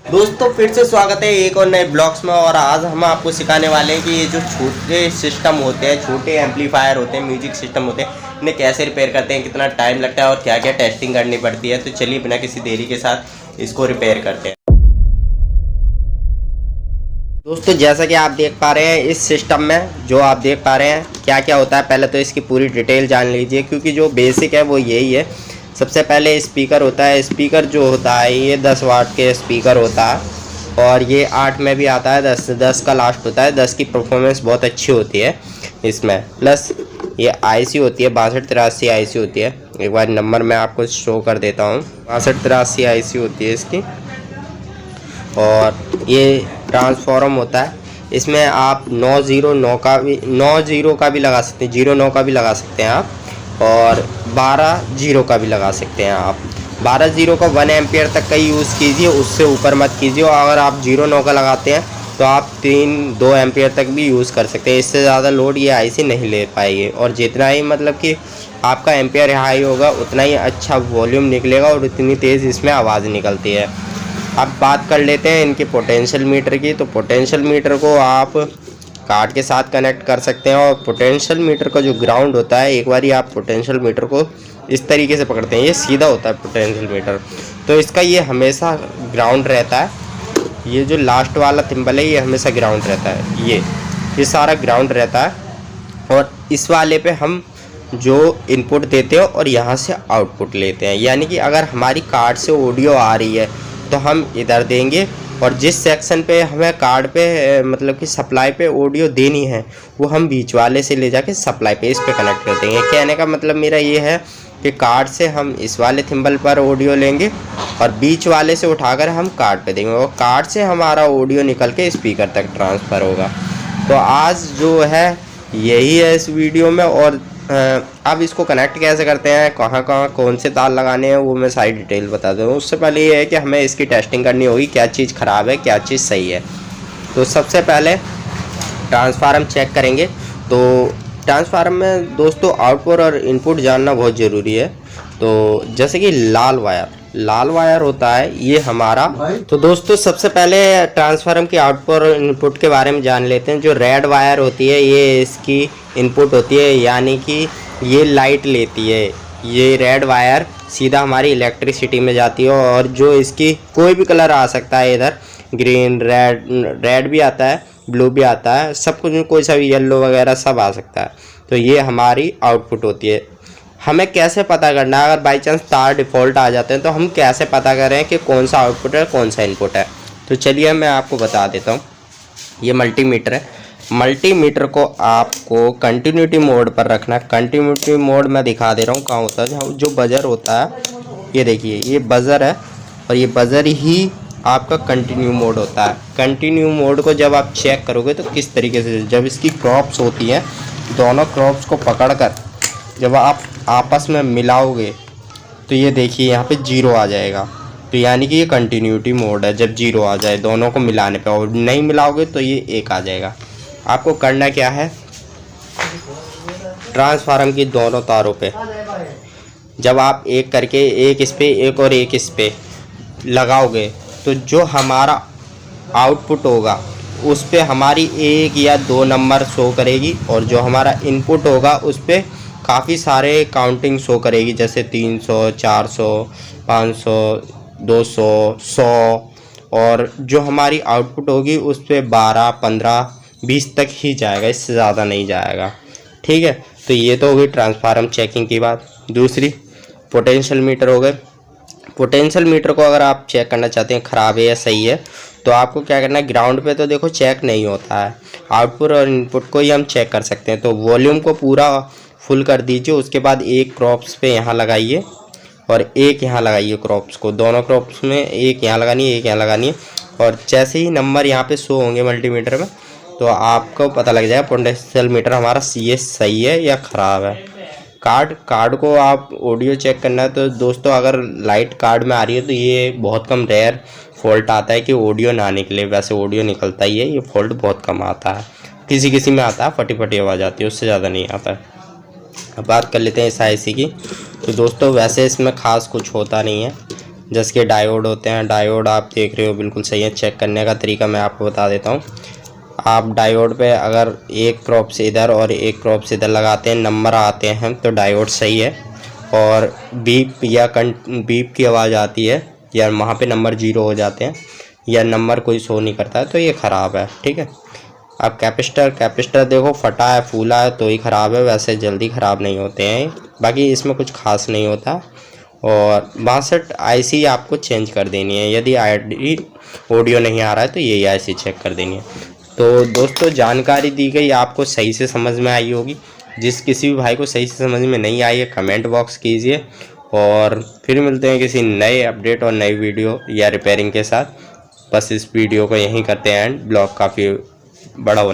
दोस्तों फिर से स्वागत है एक और नए ब्लॉग्स में। और आज हम आपको सिखाने वाले हैं कि ये जो छोटे सिस्टम होते हैं, छोटे एम्पलीफायर होते हैं, म्यूजिक सिस्टम होते हैं, इन्हें कैसे रिपेयर करते हैं, कितना टाइम लगता है और क्या क्या टेस्टिंग करनी पड़ती है। तो चलिए बिना किसी देरी के साथ इसको रिपेयर करते हैं। दोस्तों जैसा कि आप देख पा रहे हैं इस सिस्टम में जो आप देख पा रहे हैं क्या क्या होता है, पहले तो इसकी पूरी डिटेल जान लीजिए, क्योंकि जो बेसिक है वो यही है। सबसे पहले स्पीकर होता है। स्पीकर जो होता है ये 10 वाट के स्पीकर होता है और ये 8 में भी आता है, 10 का लास्ट होता है। 10 की परफॉर्मेंस बहुत अच्छी होती है इसमें। प्लस ये आईसी होती है 6283 आईसी होती है। एक बार नंबर मैं आपको शो कर देता हूँ। 6283 आईसी होती है इसकी। और ये ट्रांसफॉर्म होता है। इसमें आप 909 का भी लगा सकते हैं, 09 का भी लगा सकते हैं आप, और 12 का भी लगा सकते हैं आप। 12 का 1 एम्पियर तक का यूज़ कीजिए, उससे ऊपर मत कीजिए। और अगर आप 09 का लगाते हैं तो आप 2 एम्पियर तक भी यूज़ कर सकते हैं। इससे ज़्यादा लोड ये आईसी नहीं ले पाएगी। और जितना ही मतलब कि आपका एम्पियर हाई होगा उतना ही अच्छा वॉल्यूम निकलेगा और उतनी तेज़ इसमें आवाज़ निकलती है। अब बात कर लेते हैं इनके पोटेंशियल मीटर की। तो पोटेंशियल मीटर को आप कार्ड के साथ कनेक्ट कर सकते हैं। और पोटेंशियल मीटर का जो ग्राउंड होता है, एक बार आप पोटेंशियल मीटर को इस तरीके से पकड़ते हैं, ये सीधा होता है पोटेंशियल मीटर, तो इसका ये हमेशा ग्राउंड रहता है। ये जो लास्ट वाला थिम्बल है ये हमेशा ग्राउंड रहता है, ये सारा ग्राउंड रहता है। और इस वाले पे हम जो इनपुट देते हैं और यहाँ से आउटपुट लेते हैं। यानी कि अगर हमारी कार्ड से ऑडियो आ रही है तो हम इधर देंगे, और जिस सेक्शन पे हमें कार्ड पे मतलब कि सप्लाई पे ऑडियो देनी है वो हम बीच वाले से ले जाके सप्लाई पे इस पे कनेक्ट कर देंगे। कहने का मतलब मेरा ये है कि कार्ड से हम इस वाले थिम्बल पर ऑडियो लेंगे और बीच वाले से उठाकर हम कार्ड पे देंगे, और कार्ड से हमारा ऑडियो निकल के स्पीकर तक ट्रांसफ़र होगा। तो आज जो है यही है इस वीडियो में। और अब इसको कनेक्ट कैसे करते हैं, कहाँ कहाँ कौन से तार लगाने हैं, वो मैं सारी डिटेल बता दूँ। उससे पहले ये है कि हमें इसकी टेस्टिंग करनी होगी, क्या चीज़ ख़राब है क्या चीज़ सही है। तो सबसे पहले ट्रांसफार्मर चेक करेंगे। तो ट्रांसफार्मर में दोस्तों आउटपुट और इनपुट जानना बहुत ज़रूरी है। तो जैसे कि लाल वायर होता है ये हमारा। तो दोस्तों सबसे पहले ट्रांसफार्मर के आउटपुट और इनपुट के बारे में जान लेते हैं। जो रेड वायर होती है ये इसकी इनपुट होती है, यानी कि ये लाइट लेती है। ये रेड वायर सीधा हमारी इलेक्ट्रिसिटी में जाती है। और जो इसकी कोई भी कलर आ सकता है, इधर ग्रीन रेड भी आता है, ब्लू भी आता है, सब कुछ, कोई सा भी येलो वगैरह सब आ सकता है। तो ये हमारी आउटपुट होती है। हमें कैसे पता करना है, अगर बाई चांस तार डिफ़ॉल्ट आ जाते हैं तो हम कैसे पता करें कि कौन सा आउटपुट है कौन सा इनपुट है। तो चलिए मैं आपको बता देता हूँ। ये मल्टीमीटर है। मल्टीमीटर को आपको कंटिन्यूटी मोड पर रखना है। कंटिन्यूटी मोड मैं दिखा दे रहा हूँ कहाँ होता है। जो बजर होता है ये देखिए, ये बजर है और ये बजर ही आपका कंटिन्यू मोड होता है। कंटिन्यू मोड को जब आप चेक करोगे तो किस तरीके से, जब इसकी क्रॉप्स होती हैं, दोनों क्रॉप्स को पकड़कर जब आप आपस में मिलाओगे तो ये देखिए यहाँ पे 0 आ जाएगा। तो यानी कि ये कंटिन्यूटी मोड है। जब 0 आ जाए दोनों को मिलाने पे, और नहीं मिलाओगे तो ये 1 आ जाएगा। आपको करना क्या है, ट्रांसफार्मर की दोनों तारों पे जब आप एक करके, एक इस पे एक और एक इस पे लगाओगे, तो जो हमारा आउटपुट होगा उस पे हमारी 1 या 2 नंबर शो करेगी, और जो हमारा इनपुट होगा उस पे काफ़ी सारे काउंटिंग शो करेगी, जैसे 300, 400, 500, 200, 100। और जो हमारी आउटपुट होगी उस पे 12, 15, 20 तक ही जाएगा, इससे ज़्यादा नहीं जाएगा। ठीक है। तो ये तो हो गई ट्रांसफार्मर चेकिंग की बात। दूसरी पोटेंशियल मीटर हो गए। पोटेंशियल मीटर को अगर आप चेक करना चाहते हैं ख़राब है या सही है, तो आपको क्या करना है, ग्राउंड पे तो देखो चेक नहीं होता है, आउटपुट और इनपुट को ही हम चेक कर सकते हैं। तो वॉल्यूम को पूरा फुल कर दीजिए। उसके बाद एक क्रॉप्स पे यहाँ लगाइए और एक यहाँ लगाइए क्रॉप्स को, दोनों क्रॉप्स में एक यहाँ लगानी है, एक यहाँ लगानी है। और जैसे ही नंबर यहाँ पे शो होंगे मल्टीमीटर में तो आपको पता लग जाएगा पोटेंशियल मीटर हमारा ये सही है या ख़राब है। कार्ड को आप ऑडियो चेक करना है। तो दोस्तों अगर लाइट कार्ड में आ रही है तो ये बहुत कम रेयर फॉल्ट आता है कि ऑडियो ना निकले। वैसे ऑडियो निकलता ही है, ये फॉल्ट बहुत कम आता है, किसी में आता है, फटी आवाज़ आती है, उससे ज़्यादा नहीं आता है। अब बात कर लेते हैं इस आईसी की। तो दोस्तों वैसे इसमें ख़ास कुछ होता नहीं है। जैसे कि डायोड होते हैं, डायोड आप देख रहे हो बिल्कुल सही है। चेक करने का तरीका मैं आपको बता देता हूँ। आप डायोड पे अगर एक प्रॉप से इधर और एक प्रॉप से इधर लगाते हैं, नंबर आते हैं तो डायोड सही है। और बीप या बीप की आवाज़ आती है या वहाँ पे नंबर 0 हो जाते हैं या नंबर कोई शो नहीं करता है तो ये ख़राब है, ठीक है। अब कैपेसिटर देखो फटा है, फूला है तो ही ख़राब है, वैसे जल्दी ख़राब नहीं होते हैं। बाकी इसमें कुछ खास नहीं होता। और 62 आईसी आपको चेंज कर देनी है। यदि ऑडियो नहीं आ रहा है तो यही आईसी चेक कर देनी है। तो दोस्तों जानकारी दी गई, आपको सही से समझ में आई होगी। जिस किसी भी भाई को सही से समझ में नहीं आई है कमेंट बॉक्स कीजिए। और फिर मिलते हैं किसी नए अपडेट और नई वीडियो या रिपेयरिंग के साथ। बस इस वीडियो को यहीं करते हैं एंड। ब्लॉग काफ़ी बड़ा हो